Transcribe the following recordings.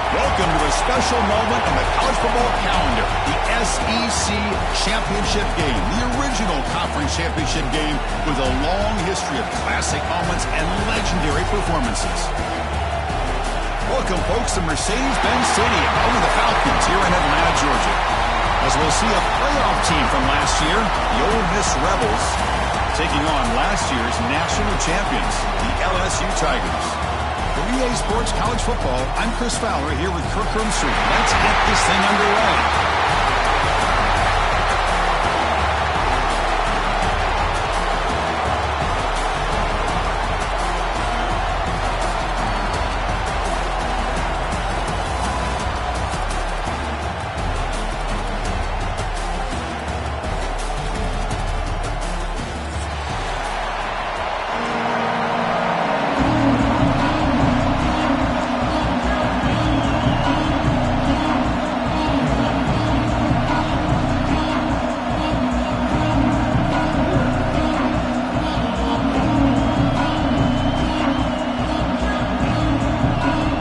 Welcome to a special moment in the college football calendar, the SEC Championship Game, the original conference championship game with a long history of classic moments and legendary performances. Welcome, folks, to Mercedes-Benz Stadium, home of the Falcons here in Atlanta, Georgia. As we'll see a playoff team from last year, the Ole Miss Rebels, taking on last year's national champions, the LSU Tigers. For EA Sports College Football, I'm Chris Fowler here with Kirk Hermstrom. Let's get this thing underway.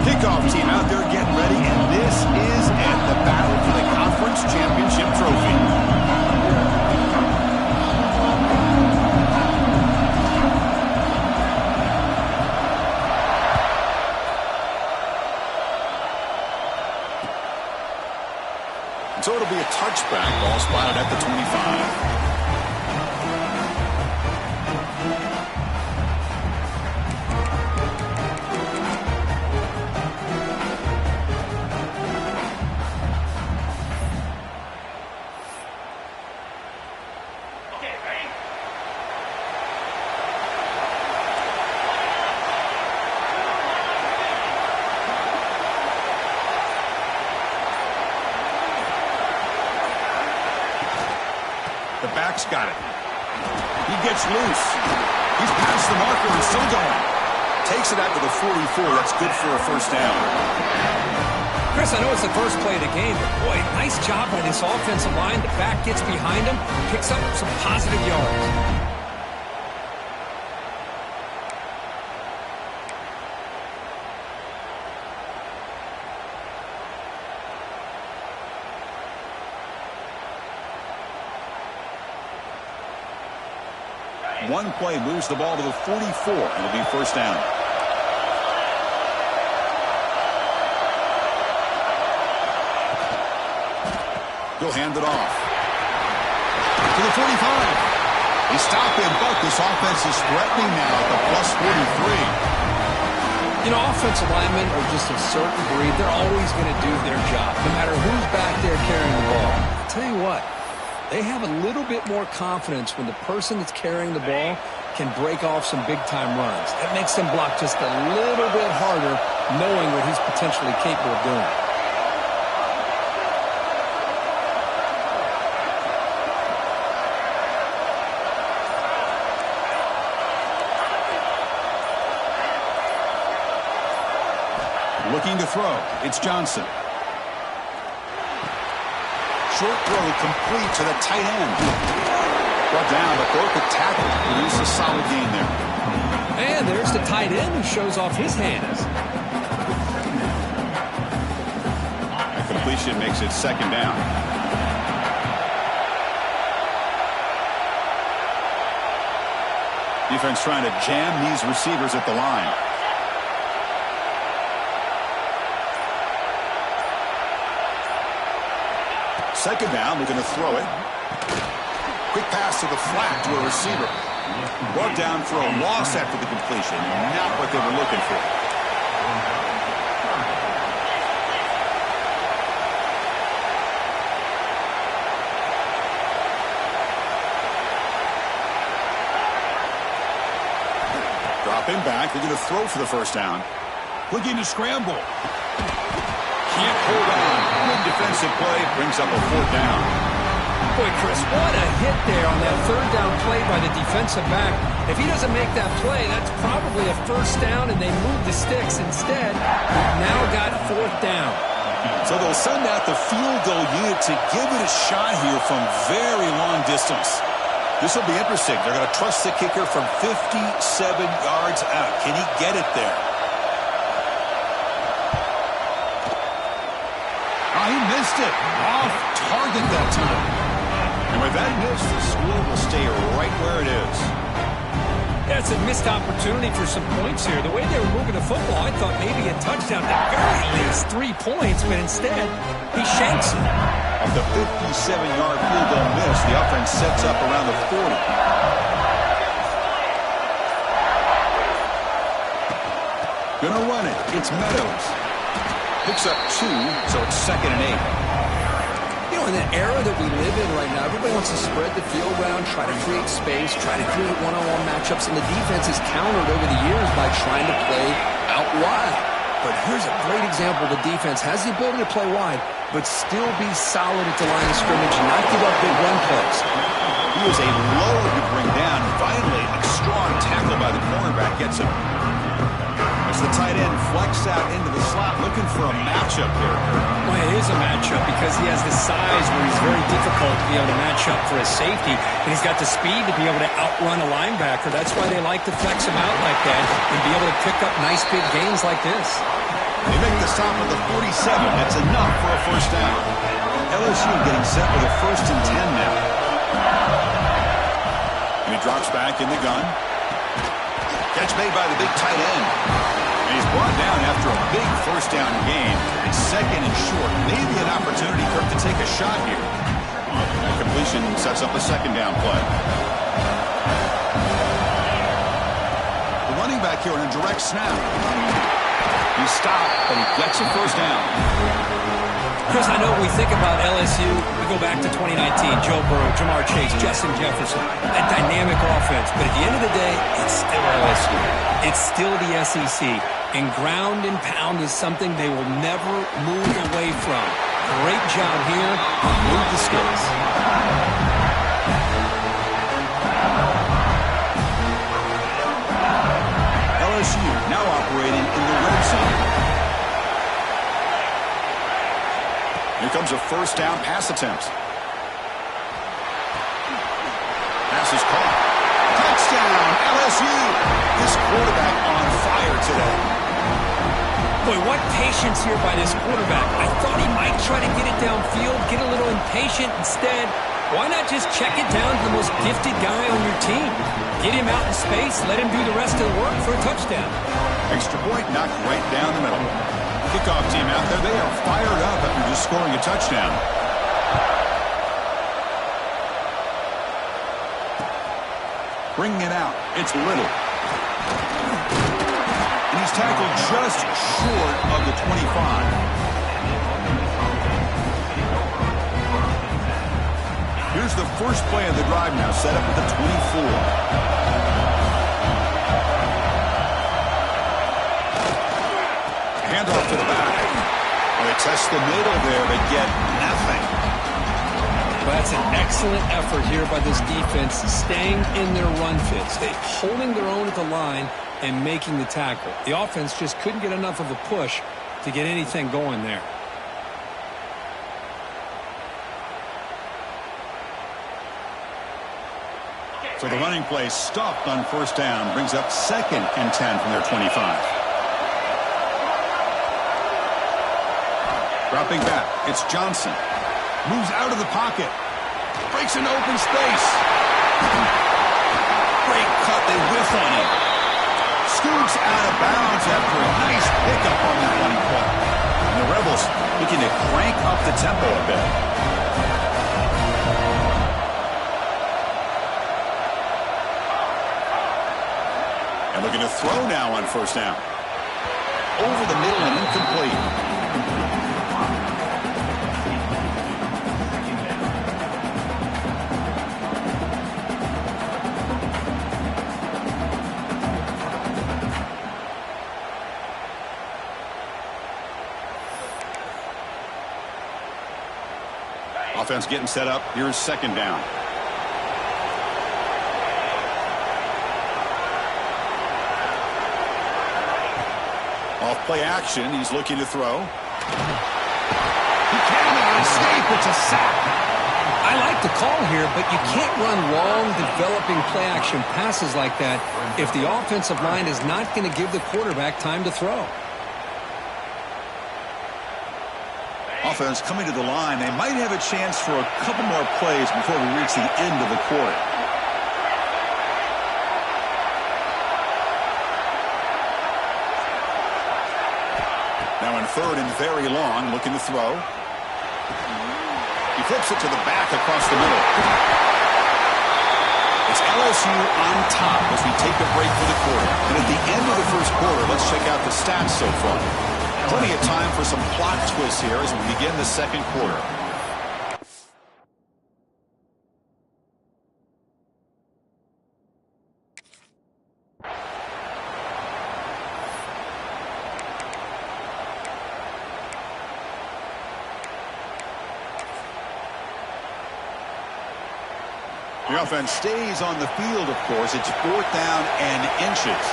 Kickoff team out there getting ready, and this is it, the battle for the conference championship trophy. So it'll be a touchback, ball spotted at the 25. The back's got it. He gets loose. He's past the marker and still going. Takes it out to the 44. That's good for a first down. Chris, I know it's the first play of the game, but boy, nice job by this offensive line. The back gets behind him, picks up some positive yards. One play moves the ball to the 44. It'll be first down. He'll hand it off to the 45. He stopped him, but this offense is threatening now at the plus 43. You know, offensive linemen are just a certain breed. They're always going to do their job, no matter who's back there carrying the ball. I'll tell you what. They have a little bit more confidence when the person that's carrying the ball can break off some big-time runs. That makes them block just a little bit harder, knowing what he's potentially capable of doing. Looking to throw. It's Johnson. Short throw complete to the tight end. Brought down, but broke a tackle. Produce a solid gain there. And there's the tight end who shows off his hands. A completion makes it second down. Defense trying to jam these receivers at the line. Second down, they're going to throw it. Quick pass to the flat to a receiver. Brought down for a loss after the completion. Not what they were looking for. Dropping back, they're going to throw for the first down. Looking to scramble. Can't hold on. Good defensive play. Brings up a fourth down. Boy, Chris, what a hit there on that third down play by the defensive back. If he doesn't make that play, that's probably a first down, and they move the sticks instead. We've now got fourth down. So they'll send out the field goal unit to give it a shot here from very long distance. This will be interesting. They're going to trust the kicker from 57 yards out. Can he get it there? Oh, he missed it. Off target that time. And with that miss, the score will stay right where it is. Yeah, it's a missed opportunity for some points here. The way they were moving the football, I thought maybe a touchdown, at very least 3 points, but instead, he shanks it. Off the 57-yard field goal miss, the offense sets up around the 40. Gonna run it. It's Meadows. Picks up 2, so it's 2nd and 8. You know, in the era that we live in right now, everybody wants to spread the field around, try to create space, try to create one-on-one matchups, and the defense is countered over the years by trying to play out wide. But here's a great example. The defense has the ability to play wide, but still be solid at the line of scrimmage and not give up big run plays. He was a load to bring down. Finally, a strong tackle by the cornerback gets him. As the tight end flex out into the slot, looking for a matchup here. Well, it is a matchup because he has the size where he's very difficult to be able to match up for a safety, and he's got the speed to be able to outrun a linebacker. That's why they like to flex him out like that and be able to pick up nice big gains like this. They make the stop at the 47. That's enough for a first down. LSU getting set with a 1st and 10 now. And he drops back in the gun. Catch made by the big tight end. And he's brought down after a big first down gain. It's 2nd and short. Maybe an opportunity for him to take a shot here. That completion sets up a 2nd down play. The running back here on a direct snap. He stopped, but he gets a first down. Chris, I know we think about LSU, we go back to 2019, Joe Burrow, Jamar Chase, Justin Jefferson, that dynamic offense. But at the end of the day, it's still LSU. It's still the SEC. And ground and pound is something they will never move away from. Great job here. Move the sticks. LSU now operating in the red zone. Here comes a first down pass attempt. Pass is caught. Touchdown, LSU. This quarterback on fire today. Boy, what patience here by this quarterback. I thought he might try to get it downfield, get a little impatient. Instead, why not just check it down to the most gifted guy on your team? Get him out in space, let him do the rest of the work for a touchdown. Extra point knocked right down the middle. Kickoff team out there, they are fired up after just scoring a touchdown. Bringing it out, it's Little. And he's tackled just short of the 25. Here's the first play of the drive now, set up at the 24. Handoff to the back. They test the middle there, but get nothing. Well, that's an excellent effort here by this defense, staying in their run fits. They're holding their own at the line and making the tackle. The offense just couldn't get enough of a push to get anything going there. So the running play stopped on first down, brings up 2nd and 10 from their 25. Dropping back, it's Johnson. Moves out of the pocket. Breaks into open space. Great cut. They they whiff on him. Scoots out of bounds after a nice pickup on that running play. And the Rebels looking to crank up the tempo a bit. And looking to throw now on first down. Over the middle and incomplete. Offense getting set up. Here's second down. Off play action. He's looking to throw. He cannot escape. It's a sack. I like the call here, but you can't run long, developing play action passes like that if the offensive line is not going to give the quarterback time to throw. Offense coming to the line. They might have a chance for a couple more plays before we reach the end of the quarter. Now in third and very long, looking to throw. He flips it to the back across the middle. It's LSU on top as we take a break for the quarter. And at the end of the first quarter, let's check out the stats so far. Plenty of time for some plot twists here as we begin the second quarter. The offense stays on the field, of course. It's fourth down and inches.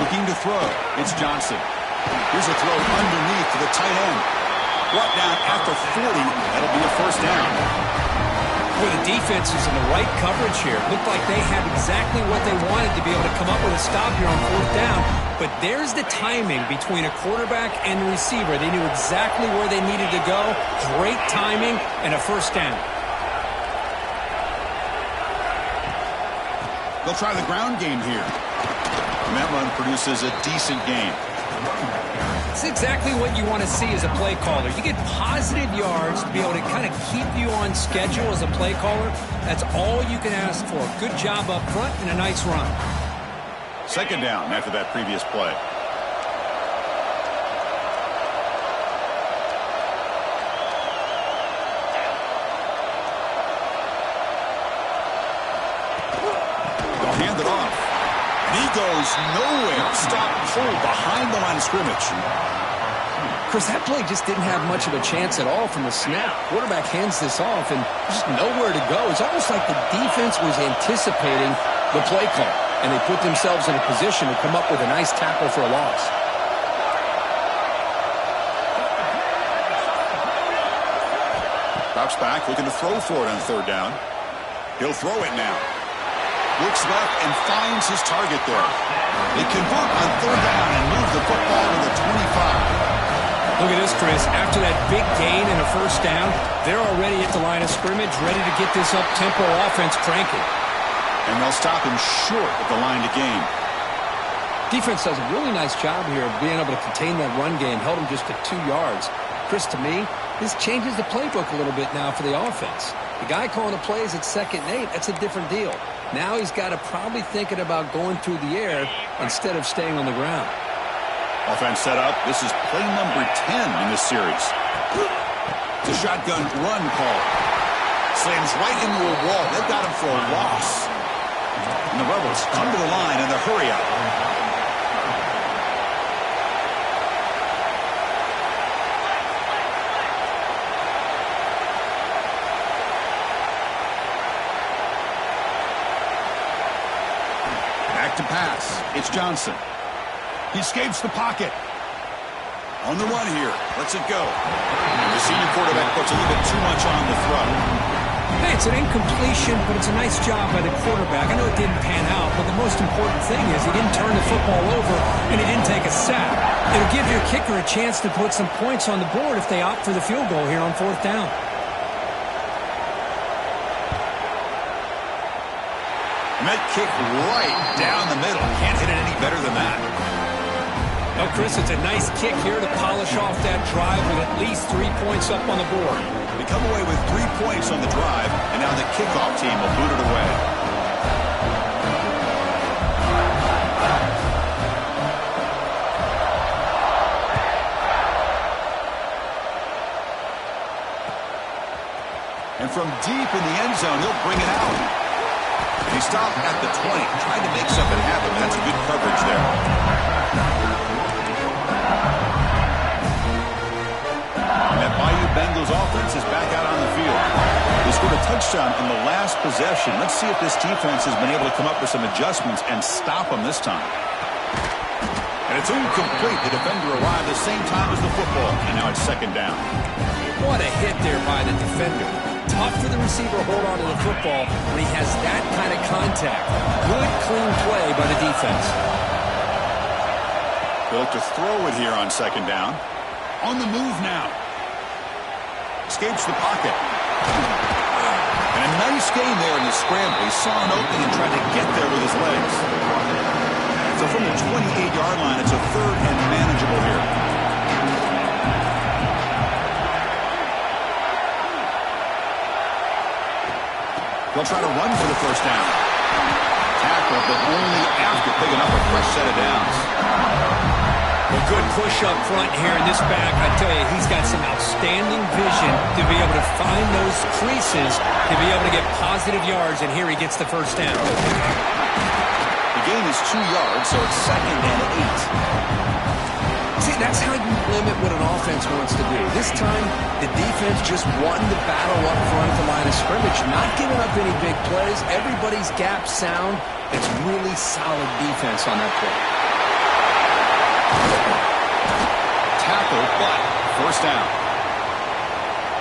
Looking to throw. It's Johnson. Here's a throw underneath to the tight end. Brought down after 40. That'll be a first down. Well, the defense is in the right coverage here. Looked like they had exactly what they wanted to be able to come up with a stop here on fourth down. But there's the timing between a quarterback and the receiver. They knew exactly where they needed to go. Great timing and a first down. They'll try the ground game here. And that run produces a decent gain. It's exactly what you want to see as a play caller. You get positive yards to be able to kind of keep you on schedule as a play caller. That's all you can ask for. Good job up front and a nice run. Second down after that previous play. They'll hand it off. And he goes nowhere. Stop pull behind the line of scrimmage. Chris, that play just didn't have much of a chance at all from the snap. Quarterback hands this off and just nowhere to go. It's almost like the defense was anticipating the play call, and they put themselves in a position to come up with a nice tackle for a loss. Drops back, looking to throw for it on third down. He'll throw it now. Looks left and finds his target there. They convert on third down and move the football to the 25. Look at this, Chris. After that big gain and a first down, they're already at the line of scrimmage, ready to get this up-tempo offense cranking. And they'll stop him short of the line to gain. Defense does a really nice job here of being able to contain that run game, held him just to 2 yards. Chris, to me, this changes the playbook a little bit now for the offense. The guy calling the plays at 2nd and 8, that's a different deal. Now he's got to probably thinking about going through the air instead of staying on the ground. Offense set up. This is play number 10 in this series. It's a shotgun run call. Slams right into a wall. They've got him for a loss. And the Rebels come to the line in the hurry up. Back to pass. It's Johnson. He escapes the pocket. On the run here. Lets it go. And the senior quarterback puts a little bit too much on the throw. Hey, it's an incompletion, but it's a nice job by the quarterback. I know it didn't pan out, but the most important thing is he didn't turn the football over and he didn't take a sack. It'll give your kicker a chance to put some points on the board if they opt for the field goal here on 4th down. And that kick right down the middle. Can't hit it any better than that. Well, Chris, it's a nice kick here to polish off that drive with at least 3 points up on the board. They come away with 3 points on the drive, and now the kickoff team will boot it away. And from deep in the end zone, he'll bring it out. And he stopped at the 20, trying to make something happen. That's good coverage there. And that Bayou Bengals offense is back out on the field. They scored a touchdown in the last possession. Let's see if this defense has been able to come up with some adjustments and stop them this time. And it's incomplete. The defender arrived the same time as the football, and now it's 2nd down. What a hit there by the defender. Tough for the receiver to hold on to the football when he has that kind of contact. Good, clean play by the defense. They'll look to throw it here on 2nd down. On the move now. Escapes the pocket. And a nice gain there in the scramble. He saw an opening and tried to get there with his legs. So from the 28-yard line, it's a 3rd and manageable here. They'll try to run for the 1st down. Tackle, but only after picking up a fresh set of downs. A good push up front here in this back. I tell you, he's got some outstanding vision to be able to find those creases, to be able to get positive yards, and here he gets the 1st down. The gain is 2 yards, so it's 2nd and 8. See, that's how you limit what an offense wants to do. This time, the defense just won the battle up front at the line of scrimmage, not giving up any big plays. Everybody's gap sound. It's really solid defense on that play. Tackle, but 1st down.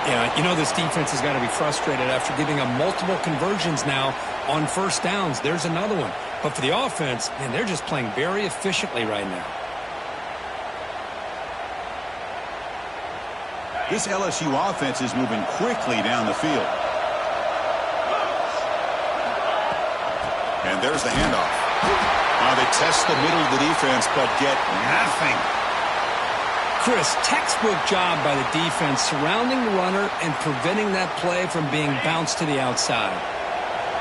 Yeah, you know this defense has got to be frustrated after giving them multiple conversions now on 1st downs. There's another one. But for the offense, man, they're just playing very efficiently right now. This LSU offense is moving quickly down the field. And there's the handoff. Now they test the middle of the defense, but get nothing. Chris, textbook job by the defense surrounding the runner and preventing that play from being bounced to the outside.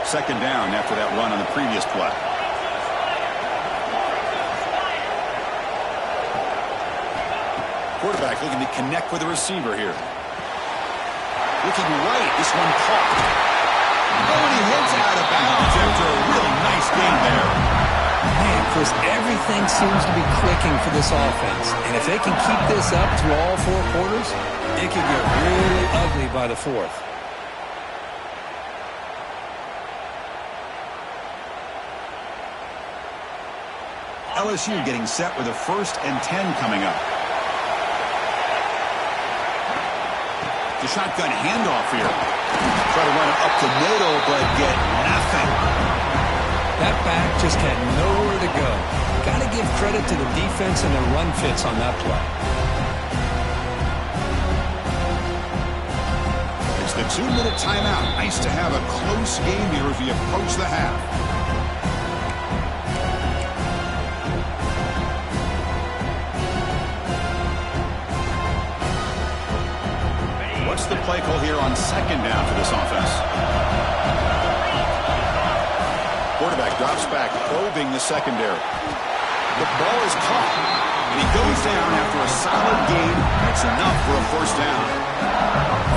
2nd down after that run on the previous play. Quarterback looking to connect with the receiver here. Looking right. This one caught. Oh, and he heads out of bounds after a really nice game there. Man, Chris, everything seems to be clicking for this offense. And if they can keep this up through all 4 quarters, it could get really ugly by the 4th. LSU getting set with a 1st and 10 coming up. The shotgun handoff here. Try to run it up the middle, but get nothing. That back just had nowhere to go. Got to give credit to the defense and their run fits on that play. It's the 2-minute timeout. Nice to have a close game here as we approach the half. What's the play call here on 2nd down for this offense? Quarterback drops back, probing the secondary. The ball is caught, and he goes down after a solid gain. That's enough for a 1st down.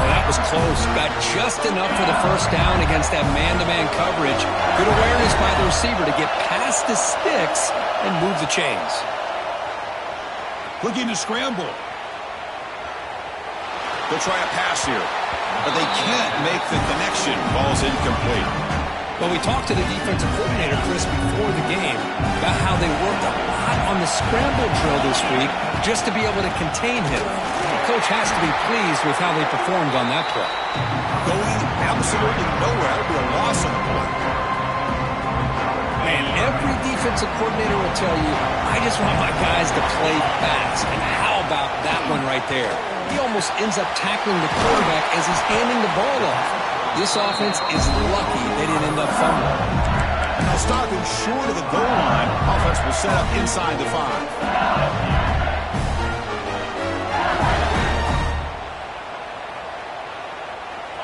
Oh, that was close. Got just enough for the 1st down against that man-to-man coverage. Good awareness by the receiver to get past the sticks and move the chains. Looking to scramble. They'll try a pass here, but they can't make the connection. Ball's incomplete. Well, we talked to the defensive coordinator, Chris, before the game about how they worked a lot on the scramble drill this week just to be able to contain him. The coach has to be pleased with how they performed on that play. Going absolutely nowhere. That would be a loss on the play. Man, every defensive coordinator will tell you, I just want my guys to play fast. And how about that one right there? He almost ends up tackling the quarterback as he's handing the ball off. This offense is lucky they didn't end up fumbling. Now stopping short of the goal line, offense will set up inside the 5.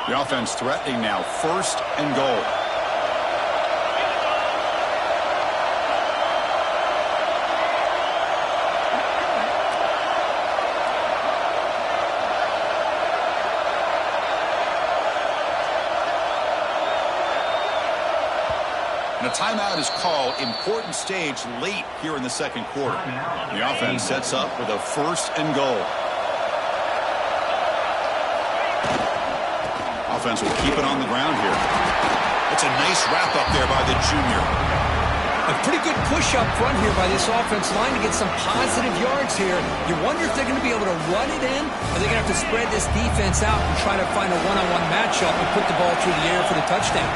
The offense threatening now, 1st and goal. And a timeout is called. Important stage late here in the 2nd quarter. The offense sets up with a 1st and goal. Offense will keep it on the ground here. It's a nice wrap up there by the junior. A pretty good push up front here by this offense line to get some positive yards here. You wonder if they're going to be able to run it in, or they're going to have to spread this defense out and try to find a one-on-one matchup and put the ball through the air for the touchdown.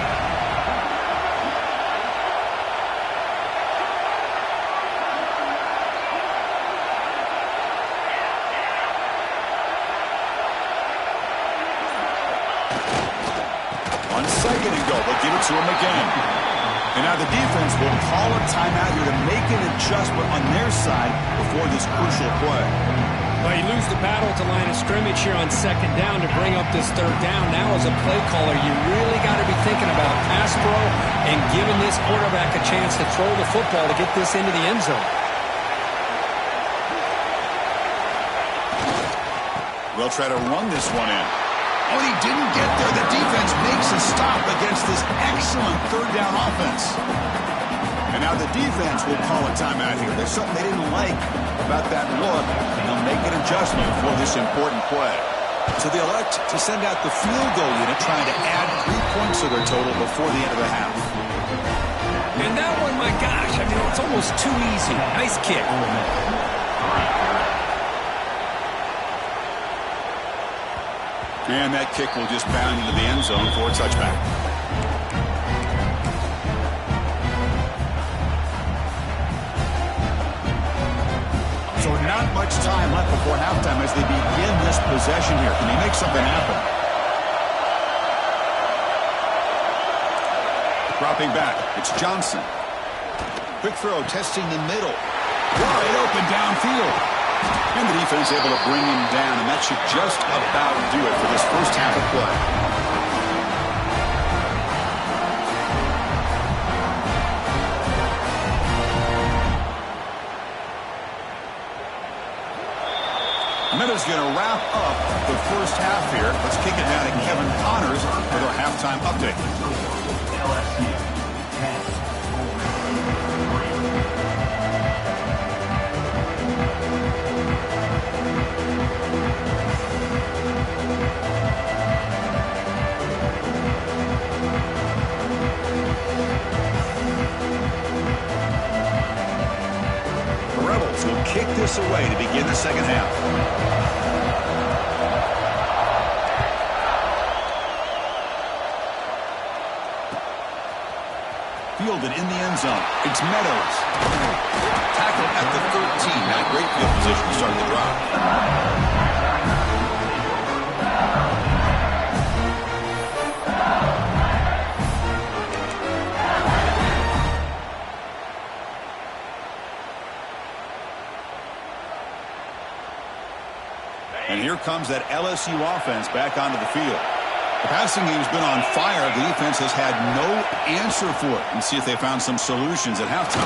On 2nd and goal, they'll give it to him again. And now the defense will call a timeout here to make an adjustment on their side before this crucial play. Well, you lose the battle at the line of scrimmage here on 2nd down to bring up this 3rd down. Now as a play caller, you really got to be thinking about pass pro and giving this quarterback a chance to throw the football to get this into the end zone. They'll try to run this one in. Oh, he didn't get there. The defense makes a stop against this excellent 3rd down offense. And now the defense will call a timeout here. There's something they didn't like about that look, and they'll make an adjustment for this important play. So they elect to send out the field goal unit, trying to add 3 points to their total before the end of the half. And that one, my gosh, I mean, it's almost too easy. Nice kick. And that kick will just bound into the end zone for a touchback. So not much time left before halftime as they begin this possession here. Can he make something happen? Dropping back, it's Johnson. Quick throw, testing the middle. Wide open downfield. And the defense able to bring him down, and that should just about do it for this 1st half of play. Minutes going to wrap up the 1st half here. Let's kick it down to Kevin Connors with our halftime update. LSU 10. Will kick this away to begin the 2nd half. Fielded in the end zone. It's Meadows. Tackled at the 13. Now great field position to start the drive. And here comes that LSU offense back onto the field. The passing game's been on fire. The defense has had no answer for it. And see if they found some solutions at halftime.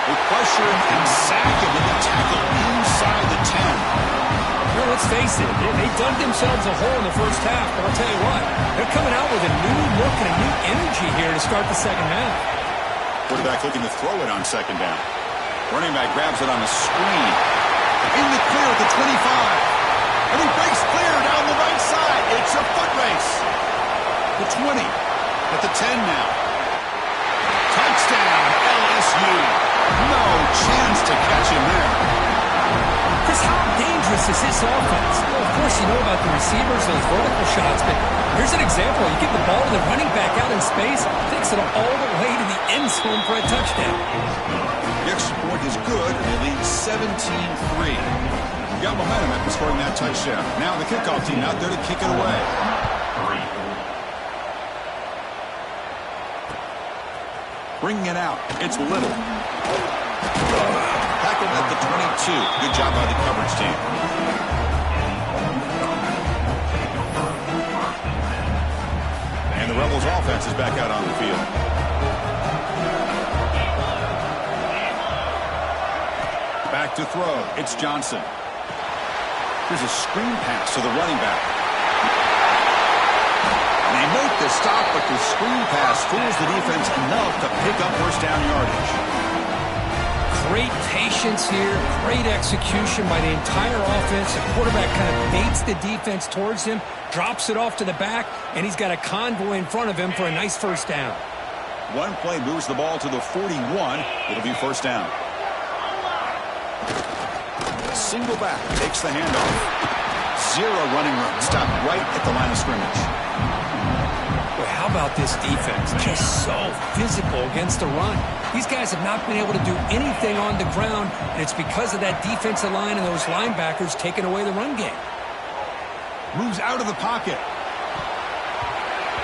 They pressure him and sack him with a tackle inside the 10. Well, let's face it, they dug themselves a hole in the 1st half. But I'll tell you what, they're coming out with a new look and a new energy here to start the 2nd half. Quarterback looking to throw it on 2nd down. Running back grabs it on the screen. In the clear at the 25. And he breaks clear down the right side. It's a foot race. The 20. At the 10 now. Touchdown, LSU. No chance to catch him there. Chris, how dangerous this is his offense. Well, of course, you know about the receivers, those vertical shots, but here's an example. You get the ball to the running back out in space, takes it all the way to the end zone for a touchdown. The extra point is good, and they lead 17-3. Got momentum after scoring that touchdown. Now the kickoff team out there to kick it away. Bringing it out. It's Little. Tackled at the 22. Good job by the coverage team. And the Rebels offense is back out on the field. Back to throw. It's Johnson. Here's a screen pass to the running back. They make the stop, but the screen pass fools the defense enough to pick up first down yardage. Great patience here, great execution by the entire offense. The quarterback kind of baits the defense towards him, drops it off to the back, and he's got a convoy in front of him for a nice first down. One play moves the ball to the 41. It'll be first down. Single back takes the handoff. Zero running room. Stopped right at the line of scrimmage. Boy, how about this defense? Just so physical against the run. These guys have not been able to do anything on the ground, and it's because of that defensive line and those linebackers taking away the run game. Moves out of the pocket.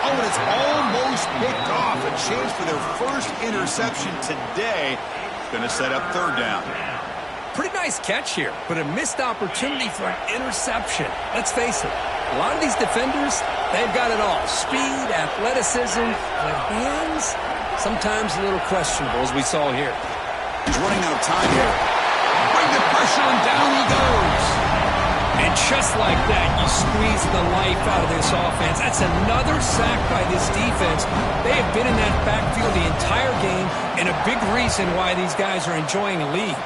Oh, and it's almost picked off. A chance for their first interception today. Going to set up third down. Pretty nice catch here, but a missed opportunity for an interception. Let's face it, a lot of these defenders, they've got it all. Speed, athleticism, but hands, sometimes a little questionable, as we saw here. He's running out of time here. Bring the pressure, and down he goes. And just like that, you squeeze the life out of this offense. That's another sack by this defense. They have been in that backfield the entire game, and a big reason why these guys are enjoying a lead.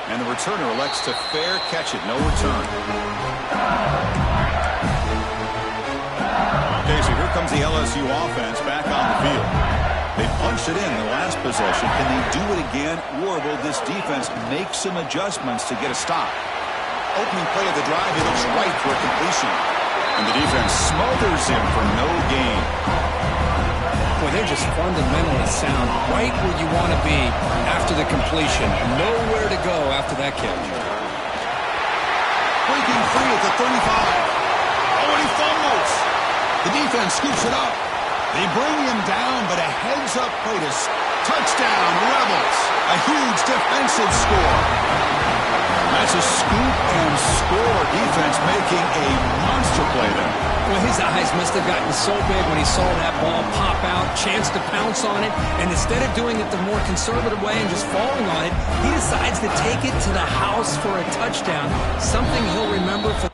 And the returner elects to fair catch it. No return. Okay, so here comes the LSU offense back on the field. They punched it in the last possession. Can they do it again, or will this defense make some adjustments to get a stop? Opening play of the drive, he looks right for a completion. And the defense smothers him for no gain. Boy, they're just fundamentally sound, right where you want to be after the completion. Nowhere to go after that catch. Breaking free at the 35. Oh, and he fumbles. The defense scoops it up. They bring him down, but a heads-up play to touchdown, Rebels. A huge defensive score. That's a scoop and score. Defense making a monster play there. Well, his eyes must have gotten so big when he saw that ball pop out, chance to pounce on it, and instead of doing it the more conservative way and just falling on it, he decides to take it to the house for a touchdown, something he'll remember for...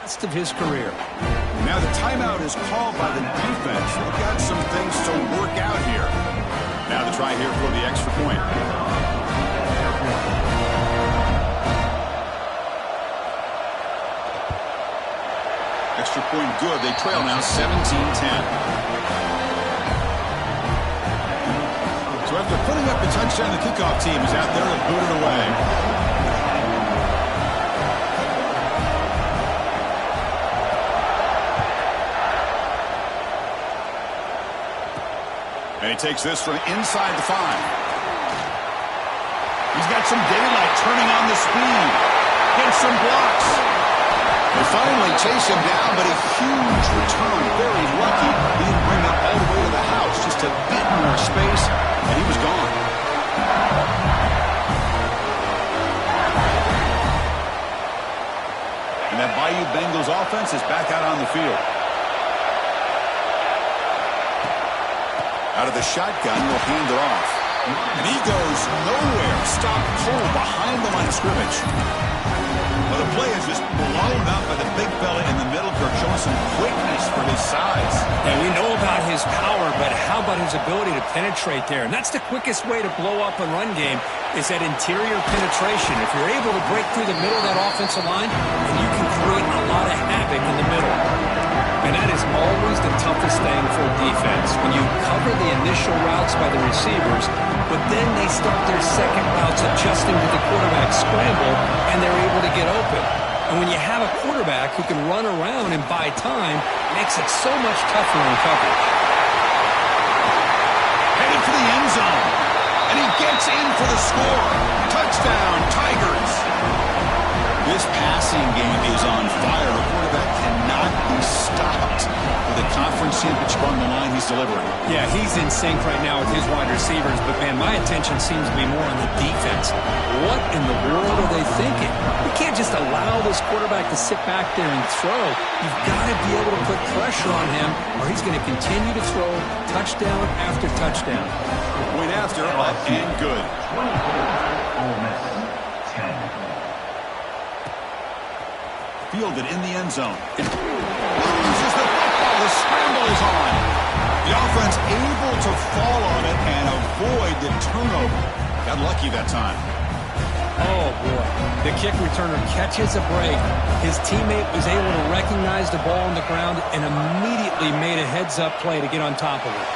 rest of his career. Now the timeout is called by the defense. They've got some things to work out here. Now the try here for the extra point. Extra point good. They trail now 17-10. So after putting up the touchdown, the kickoff team is out there to boot it away. And he takes this from inside the 5. He's got some daylight, turning on the speed. Gets some blocks. They finally chase him down, but a huge return. Very lucky he didn't bring that all the way to the house. Just a bit more space, and he was gone. And that Bayou Bengals offense is back out on the field. Out of the shotgun, will hand it off. And he goes nowhere. Stopped cold behind the line of scrimmage. Well, the play is just blown up by the big fella in the middle, showing some quickness for his size. And we know about his power, but how about his ability to penetrate there? And that's the quickest way to blow up a run game, is that interior penetration. If you're able to break through the middle of that offensive line, then you can create a lot of havoc in the middle. And that is always the toughest thing for defense, when you cover the initial routes by the receivers, but then they start their second routes adjusting to the quarterback scramble, and they're able to get open. And when you have a quarterback who can run around and buy time, it makes it so much tougher in coverage. Headed for the end zone. And he gets in for the score. Touchdown, Tigers. This passing game is on fire. The quarterback cannot be stopped. With the conference championship on the line, he's delivering. Yeah, he's in sync right now with his wide receivers, but, man, my attention seems to be more on the defense. What in the world are they thinking? You can't just allow this quarterback to sit back there and throw. You've got to be able to put pressure on him, or he's going to continue to throw touchdown after touchdown. Point after, up and good. 24, Ole Miss, 10. Fielded in the end zone. Loses the football. The scramble is on. The offense able to fall on it and avoid the turnover. Got lucky that time. Oh, boy. The kick returner catches a break. His teammate was able to recognize the ball on the ground and immediately made a heads-up play to get on top of it.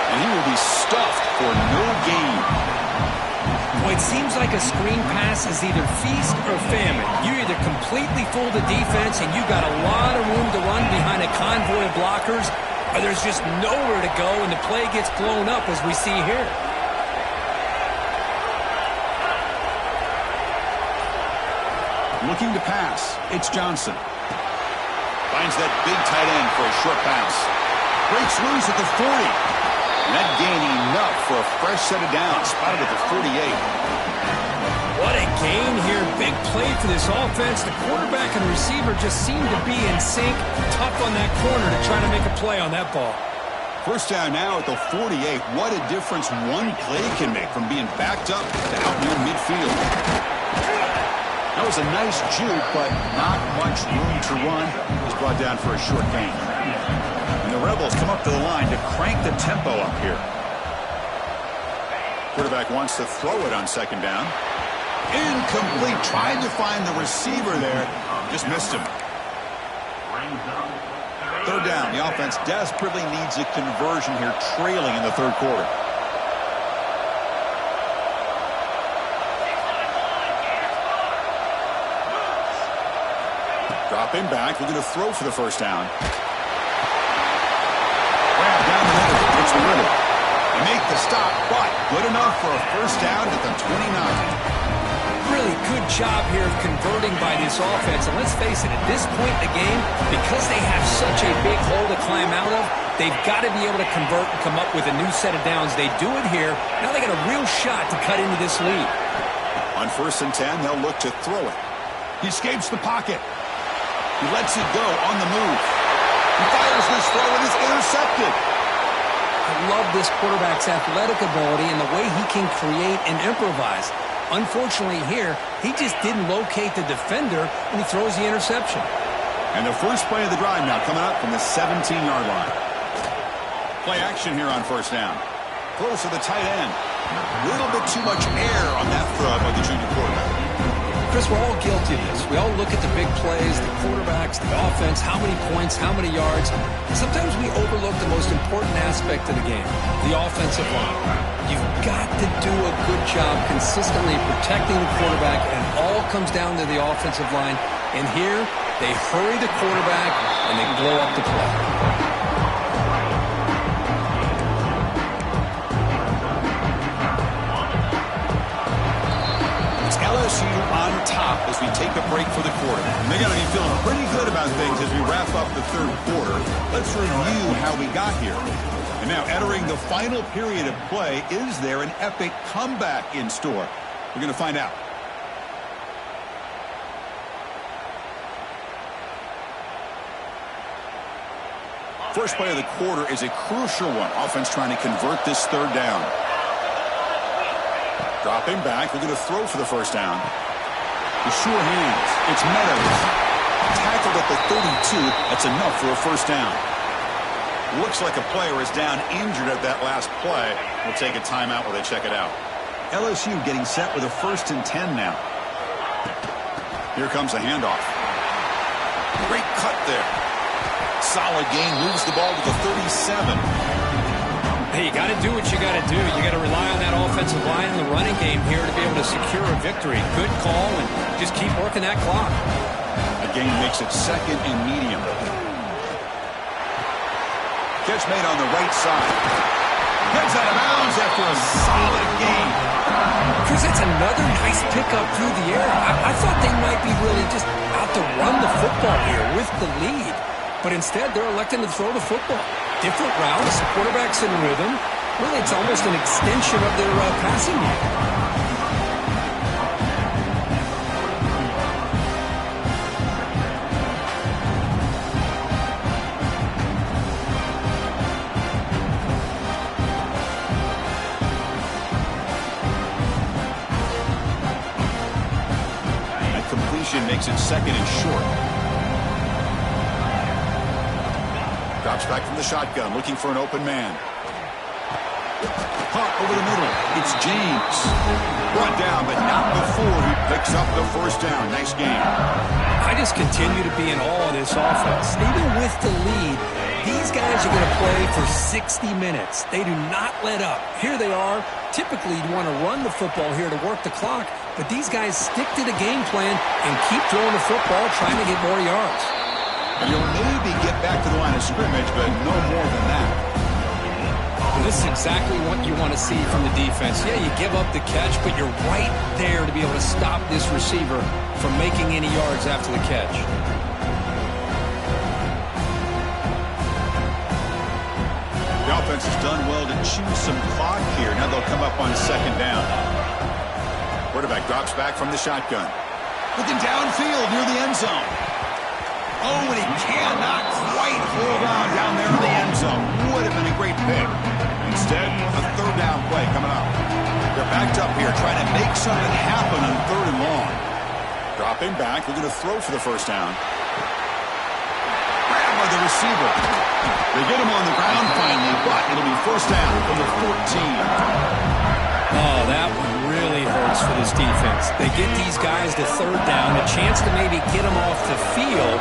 And he will be stuffed for no gain. Well, it seems like a screen pass is either feast or famine. You either completely fool the defense and you got a lot of room to run behind a convoy of blockers, or there's just nowhere to go and the play gets blown up as we see here. Looking to pass. It's Johnson. Finds that big tight end for a short pass. Breaks loose at the 40. And that gain enough for a fresh set of downs. Spotted at the 48. What a gain here. Big play for this offense. The quarterback and receiver just seem to be in sync. Tough on that corner to try to make a play on that ball. First down now at the 48. What a difference one play can make from being backed up to out near midfield. That was a nice juke, but not much room to run. He's brought down for a short gain. And the Rebels come up to the line to crank the tempo up here. Quarterback wants to throw it on second down. Incomplete. Tried to find the receiver there. Just missed him. Third down. The offense desperately needs a conversion here, trailing in the third quarter. Dropping back, looking to throw for the first down. Grab down the middle, gets the middle. They make the stop, but good enough for a first down at the 29. Really good job here of converting by this offense. And let's face it, at this point in the game, because they have such a big hole to climb out of, they've got to be able to convert and come up with a new set of downs. They do it here. Now they got a real shot to cut into this lead. On 1st and 10, they'll look to throw it. He escapes the pocket. He lets it go on the move. He fires this throw and is intercepted. I love this quarterback's athletic ability and the way he can create and improvise. Unfortunately here, he just didn't locate the defender and he throws the interception. And the first play of the drive now coming up from the 17-yard line. Play action here on first down. Throws to the tight end. A little bit too much air on that throw by the junior quarterback. Chris, we're all guilty of this. We all look at the big plays, the quarterbacks, the offense, how many points, how many yards. Sometimes we overlook the most important aspect of the game, the offensive line. You've got to do a good job consistently protecting the quarterback, and it all comes down to the offensive line. And here, they hurry the quarterback, and they blow up the play. LSU on top as we take a break for the quarter. And they're going to be feeling pretty good about things as we wrap up the third quarter. Let's review how we got here. And now entering the final period of play, is there an epic comeback in store? We're going to find out. First play of the quarter is a crucial one. Offense trying to convert this third down. Dropping back, looking to throw for the first down. The sure hands. It's Meadows. Tackled at the 32. That's enough for a first down. Looks like a player is down injured at that last play. We'll take a timeout while they check it out. LSU getting set with a 1st and 10 now. Here comes a handoff. Great cut there. Solid gain. Moves the ball to the 37. Hey, you got to do what you got to do. You got to rely on that offensive line and the running game here to be able to secure a victory. Good call, and just keep working that clock. A gain makes it 2nd and medium. Catch made on the right side. Gets out of bounds after a solid gain. Chris, that's another nice pickup through the air. I thought they might be really just out to run the football here with the lead. But instead, they're electing to throw the football. Different routes, quarterback's in rhythm. Really, it's almost an extension of their passing game. Makes it 2nd and short. Drops back from the shotgun, looking for an open man. Caught over the middle. It's James. Brought down, but not before he picks up the first down. Nice game. I just continue to be in awe of this offense. Even with the lead, these guys are going to play for 60 minutes. They do not let up. Here they are. Typically, you want to run the football here to work the clock, but these guys stick to the game plan and keep throwing the football, trying to get more yards. And you'll maybe get back to the line of scrimmage, but no more than that. Well, this is exactly what you want to see from the defense. Yeah, you give up the catch, but you're right there to be able to stop this receiver from making any yards after the catch. The offense has done well to chew some clock here. Now they'll come up on 2nd down. Quarterback drops back from the shotgun. Looking downfield near the end zone. Oh, and he cannot quite hold on down there in the end zone. Would have been a great pick. Instead, a 3rd down play coming up. They're backed up here trying to make something happen on 3rd and long. Dropping back, looking to throw for the first down. Grab by the receiver. They get him on the ground finally, but it'll be first down from the 14. Oh, that one really hurts for this defense. They get these guys to 3rd down, a chance to maybe get them off the field,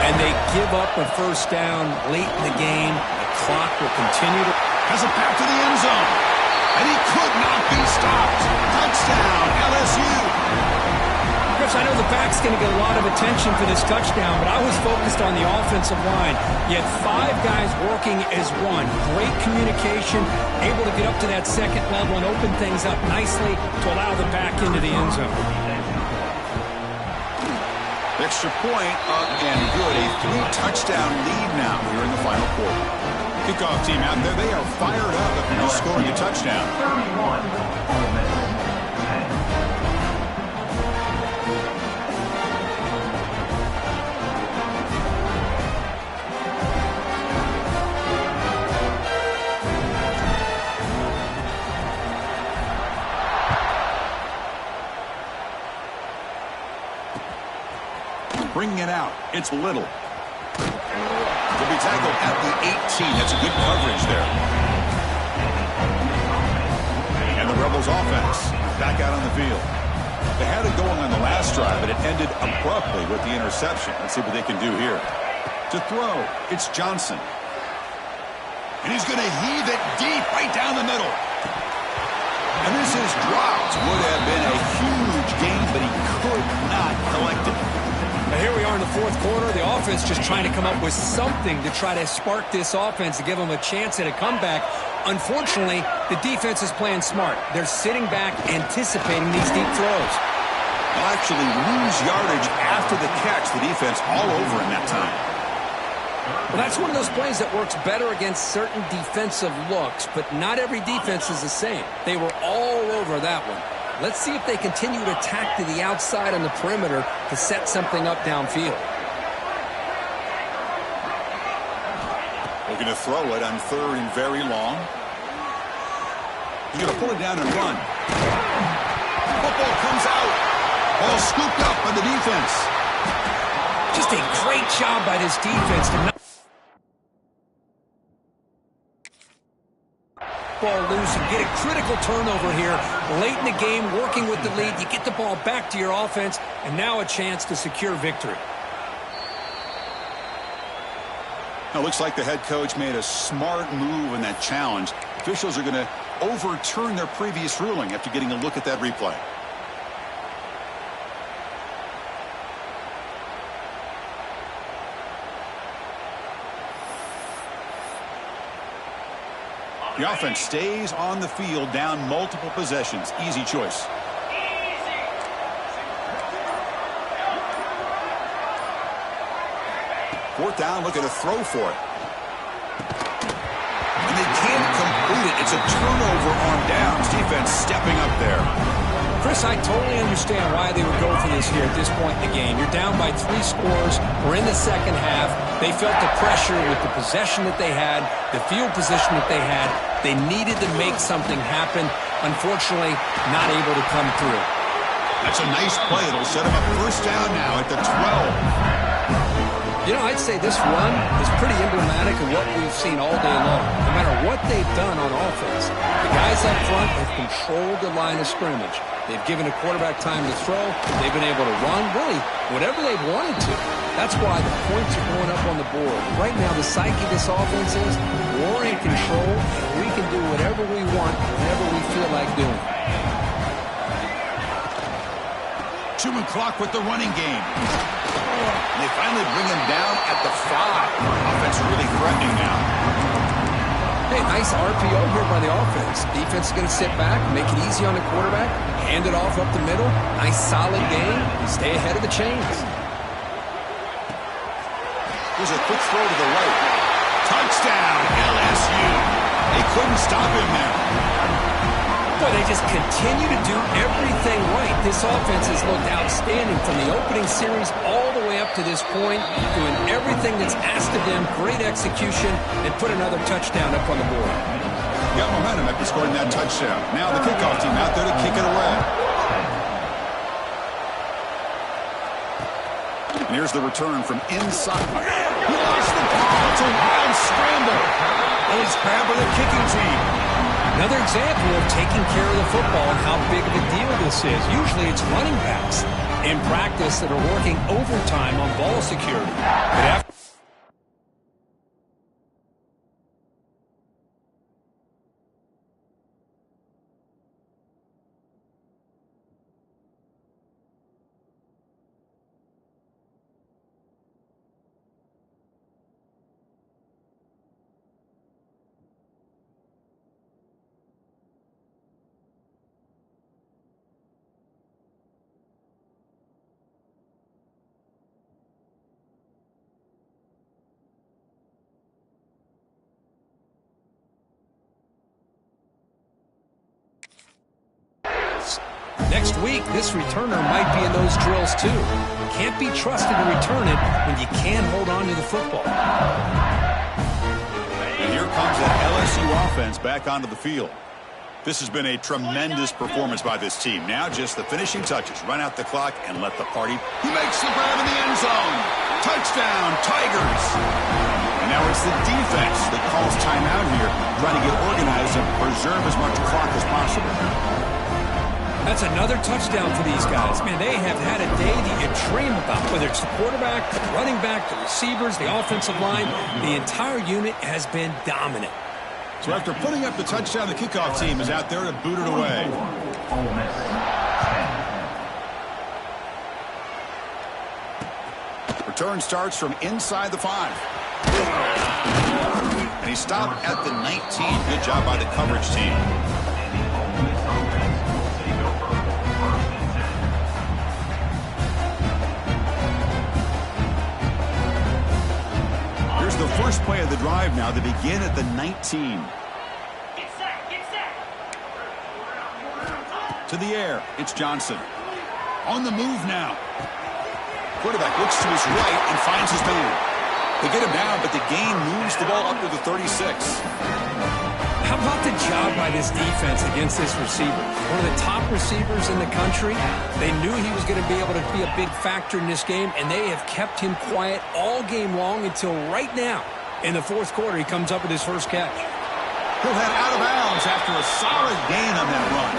and they give up a first down late in the game. The clock will continue to... Has a path to the end zone, and he could not be stopped. Touchdown, LSU. Chris, I know the back's going to get a lot of attention for this touchdown, but I was focused on the offensive line. You had 5 guys working as one. Great communication, able to get up to that 2nd level and open things up nicely to allow the back into the end zone. Extra point up and good. A 3-touchdown lead now here in the final quarter. Kickoff team out there, they are fired up after just scoring a touchdown. 31, Ole Miss 10. Bringing it out, it's Little. To be tackled at the 18. That's a good coverage there. And the Rebels offense back out on the field. They had it going on the last drive, but it ended abruptly with the interception. Let's see what they can do here. To throw, it's Johnson. And he's going to heave it deep right down the middle. And this is dropped. Would have been a huge gain, but he could not collect it. Now here we are in the 4th quarter. The offense just trying to come up with something to try to spark this offense to give them a chance at a comeback. Unfortunately, the defense is playing smart. They're sitting back, anticipating these deep throws. They'll actually lose yardage after the catch. The defense all over in that time. Well, that's one of those plays that works better against certain defensive looks, but not every defense is the same. They were all over that one. Let's see if they continue to attack to the outside on the perimeter to set something up downfield. Looking to throw it on 3rd and very long. He's going to pull it down and run. Football comes out. Ball scooped up by the defense. Just a great job by this defense to not ball loose and get a critical turnover here late in the game, working with the lead. You get the ball back to your offense, and now a chance to secure victory. Now, it looks like the head coach made a smart move in that challenge. Officials are going to overturn their previous ruling after getting a look at that replay. The offense stays on the field, down multiple possessions. Easy choice. Fourth down, looking to throw for it. And they can't complete it. It's a turnover on downs. Defense stepping up there. Chris, I totally understand why they would go for this here at this point in the game. You're down by 3 scores. We're in the second half. They felt the pressure with the possession that they had, the field position that they had. They needed to make something happen. Unfortunately, not able to come through. That's a nice play. It'll set them up first down now at the 12. You know, I'd say this run is pretty emblematic of what we've seen all day long. No matter what they've done on offense, the guys up front have controlled the line of scrimmage. They've given a quarterback time to throw. They've been able to run, really, whatever they've wanted to. That's why the points are going up on the board. Right now, the psyche of this offense is we're in control, and we can do whatever we want, whenever we feel like doing. Chewing clock with the running game. And they finally bring him down at the 5. Offense really threatening now. Hey, nice RPO here by the offense. Defense is going to sit back, make it easy on the quarterback, hand it off up the middle. Nice solid game. Stay ahead of the chains. Here's a quick throw to the right. Touchdown, LSU. They couldn't stop him there. Boy, they just continue to do everything right. This offense has looked outstanding from the opening series all the way up to this point, doing everything that's asked of them, great execution, and put another touchdown up on the board. Got momentum after scoring that touchdown. Now the kickoff team out there to kick it away. And here's the return from inside. He lost the ball. It's a wild scramble. And he's grabbed by the kicking team. Another example of taking care of the football and how big of a deal this is. Usually it's running backs in practice that are working overtime on ball security. But after next week, this returner might be in those drills too. Can't be trusted to return it when you can't hold on to the football. And here comes that LSU offense back onto the field. This has been a tremendous performance by this team. Now just the finishing touches. Run out the clock and let the party. He makes the grab in the end zone. Touchdown, Tigers. And now it's the defense that calls timeout here, trying to get organized and preserve as much clock as possible. That's another touchdown for these guys. Man, they have had a day that you dream about, whether it's the quarterback, the running back, the receivers, the offensive line. The entire unit has been dominant. So after putting up the touchdown, the kickoff team is out there to boot it away. Ole Miss 10. Return starts from inside the 5. And he stopped at the 19. Good job by the coverage team. Here's the first play of the drive now. They begin at the 19. To the air, it's Johnson. On the move now. Quarterback looks to his right and finds his man. They get him down, but the gain moves the ball up to the 36. How about the job by by this defense against this receiver. One of the top receivers in the country. They knew he was going to be able to be a big factor in this game, and they have kept him quiet all game long until right now. In the fourth quarter, he comes up with his first catch. He'll head out of bounds after a solid gain on that run.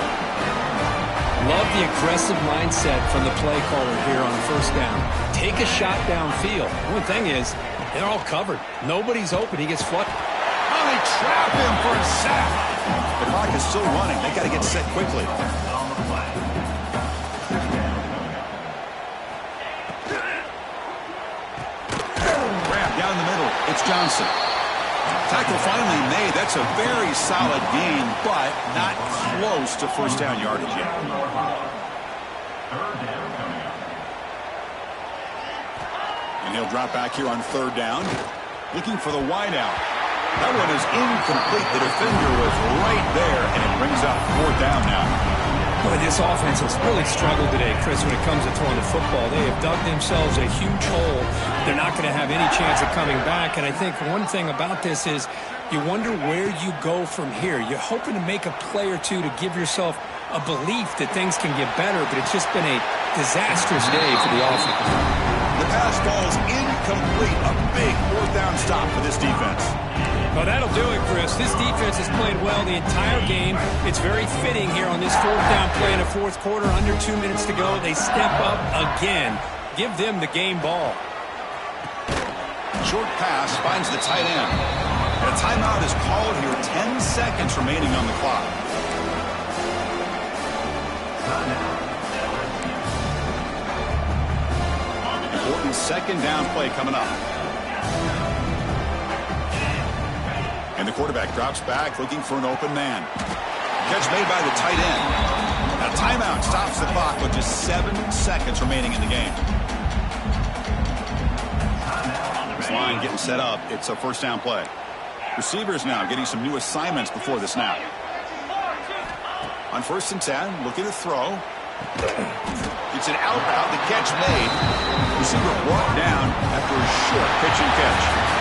Love the aggressive mindset from the play caller here on first down. Take a shot downfield. One thing is, they're all covered. Nobody's open. He gets flush. Oh, they trap him for a sack. The clock is still running. They got to get set quickly. Grab down the middle. It's Johnson. Tackle finally made. That's a very solid gain, but not close to first down yardage yet. And he'll drop back here on third down, looking for the wideout. That one is incomplete. The defender was right there, and it brings up fourth down now. Boy, this offense has really struggled today, Chris, when it comes to throwing the football. They have dug themselves a huge hole. They're not going to have any chance of coming back. And I think one thing about this is you wonder where you go from here. You're hoping to make a play or two to give yourself a belief that things can get better, but it's just been a disastrous day for the offense. The pass ball's incomplete. A big fourth down stop for this defense. Well, that'll do it, Chris. This defense has played well the entire game. It's very fitting here on this fourth down play in the fourth quarter. Under 2 minutes to go. They step up again. Give them the game ball. Short pass finds the tight end. And a timeout is called here. 10 seconds remaining on the clock. Important second down play coming up. And the quarterback drops back looking for an open man. Catch made by the tight end. A timeout stops the clock with just 7 seconds remaining in the game. This line getting set up. It's a first down play. Receivers now getting some new assignments before the snap. On 1st and 10, looking to throw. It's an out route. The catch made. Receiver brought down after a short pitch and catch.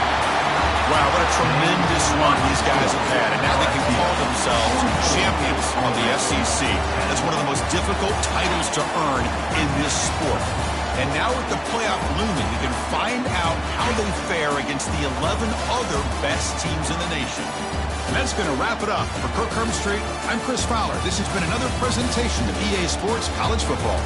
Wow, what a tremendous run these guys have had, and now they can call themselves champions of the SEC. That's one of the most difficult titles to earn in this sport. And now with the playoff looming, you can find out how they fare against the 11 other best teams in the nation. And that's going to wrap it up. For Kirk Herbstreit, I'm Chris Fowler. This has been another presentation of EA Sports College Football.